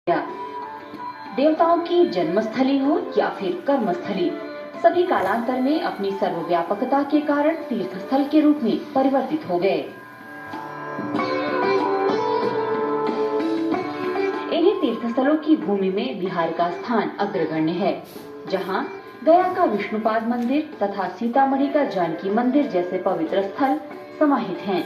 देवताओं की जन्मस्थली हो या फिर कर्मस्थली, सभी कालांतर में अपनी सर्वव्यापकता के कारण तीर्थस्थल के रूप में परिवर्तित हो गए। इन्हीं तीर्थस्थलों की भूमि में बिहार का स्थान अग्रगण्य है, जहां गया का विष्णुपाद मंदिर तथा सीतामढ़ी का जानकी मंदिर जैसे पवित्र स्थल समाहित हैं।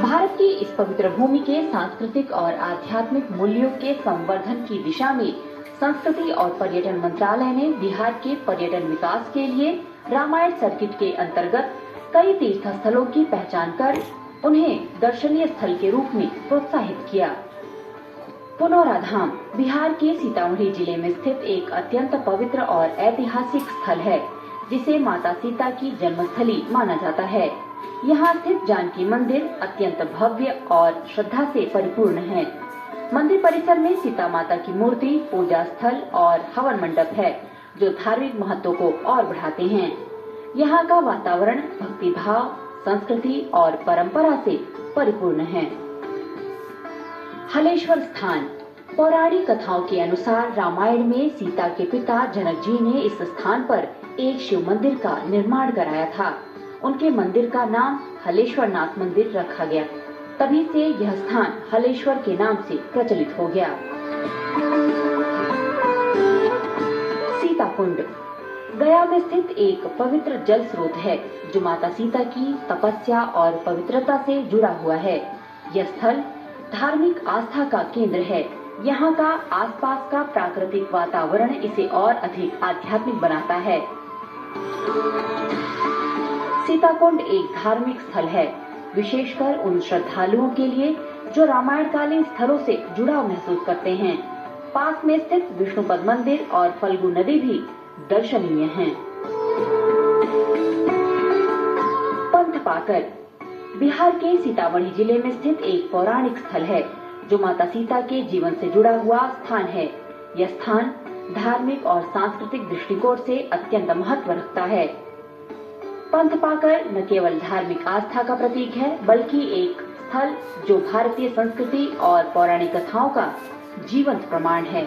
भारत की इस पवित्र भूमि के सांस्कृतिक और आध्यात्मिक मूल्यों के संवर्धन की दिशा में संस्कृति और पर्यटन मंत्रालय ने बिहार के पर्यटन विकास के लिए रामायण सर्किट के अंतर्गत कई तीर्थ स्थलों की पहचान कर उन्हें दर्शनीय स्थल के रूप में प्रोत्साहित किया। पुनौरा धाम बिहार के सीतामढ़ी जिले में स्थित एक अत्यंत पवित्र और ऐतिहासिक स्थल है, जिसे माता सीता की जन्मस्थली माना जाता है। यहाँ स्थित जानकी मंदिर अत्यंत भव्य और श्रद्धा से परिपूर्ण है। मंदिर परिसर में सीता माता की मूर्ति, पूजा स्थल और हवन मंडप है, जो धार्मिक महत्व को और बढ़ाते हैं। यहाँ का वातावरण भक्ति भाव, संस्कृति और परंपरा से परिपूर्ण है। हलेश्वर स्थान पौराणिक कथाओं के अनुसार रामायण में सीता के पिता जनक जी ने इस स्थान पर एक शिव मंदिर का निर्माण कराया था। उनके मंदिर का नाम हलेश्वर नाथ मंदिर रखा गया। तभी से यह स्थान हलेश्वर के नाम से प्रचलित हो गया। सीता कुंड गया में स्थित एक पवित्र जल स्रोत है, जो माता सीता की तपस्या और पवित्रता से जुड़ा हुआ है। यह स्थल धार्मिक आस्था का केंद्र है। यहाँ का आसपास का प्राकृतिक वातावरण इसे और अधिक आध्यात्मिक बनाता है। सीताकुंड एक धार्मिक स्थल है, विशेषकर उन श्रद्धालुओं के लिए जो रामायणकालीन स्थलों से जुड़ाव महसूस करते हैं। पास में स्थित विष्णुपद मंदिर और फल्गु नदी भी दर्शनीय हैं। पंथपाकर बिहार के सीतामढ़ी जिले में स्थित एक पौराणिक स्थल है, जो माता सीता के जीवन से जुड़ा हुआ स्थान है। यह स्थान धार्मिक और सांस्कृतिक दृष्टिकोण से अत्यंत महत्व रखता है। पंथपाकर न केवल धार्मिक आस्था का प्रतीक है, बल्कि एक स्थल जो भारतीय संस्कृति और पौराणिक कथाओं का जीवंत प्रमाण है।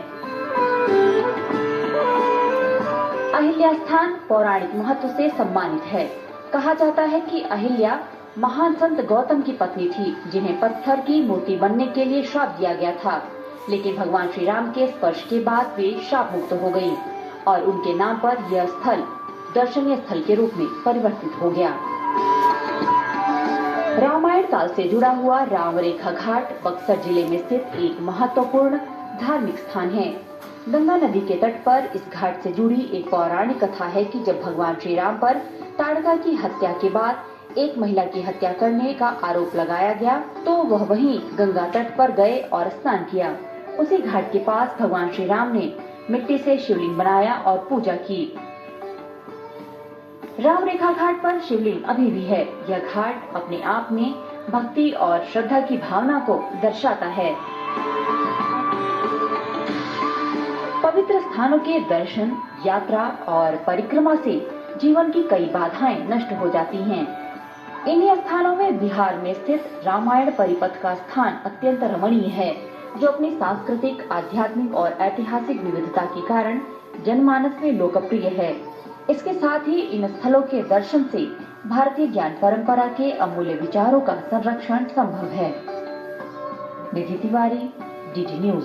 अहिल्या स्थान पौराणिक महत्व से सम्मानित है। कहा जाता है कि अहिल्या महान संत गौतम की पत्नी थी, जिन्हें पत्थर की मूर्ति बनने के लिए श्राप दिया गया था, लेकिन भगवान श्री राम के स्पर्श के बाद वे श्राप मुक्त हो गयी और उनके नाम पर यह स्थल दर्शनीय स्थल के रूप में परिवर्तित हो गया। रामायण काल से जुड़ा हुआ राम रेखा घाट बक्सर जिले में स्थित एक महत्वपूर्ण धार्मिक स्थान है। गंगा नदी के तट पर इस घाट से जुड़ी एक पौराणिक कथा है कि जब भगवान श्री राम पर ताड़का की हत्या के बाद एक महिला की हत्या करने का आरोप लगाया गया, तो वह वहीं गंगा तट पर गए और स्नान किया। उसी घाट के पास भगवान श्री राम ने मिट्टी से शिवलिंग बनाया और पूजा की। राम रेखा घाट पर शिवलिंग अभी भी है। यह घाट अपने आप में भक्ति और श्रद्धा की भावना को दर्शाता है। पवित्र स्थानों के दर्शन, यात्रा और परिक्रमा से जीवन की कई बाधाएं नष्ट हो जाती हैं। इन्हीं स्थानों में बिहार में स्थित रामायण परिपथ का स्थान अत्यंत रमणीय है, जो अपनी सांस्कृतिक, आध्यात्मिक और ऐतिहासिक विविधता के कारण जनमानस में लोकप्रिय है। इसके साथ ही इन स्थलों के दर्शन से भारतीय ज्ञान परंपरा के अमूल्य विचारों का संरक्षण संभव है। निधि तिवारी, डीडी न्यूज।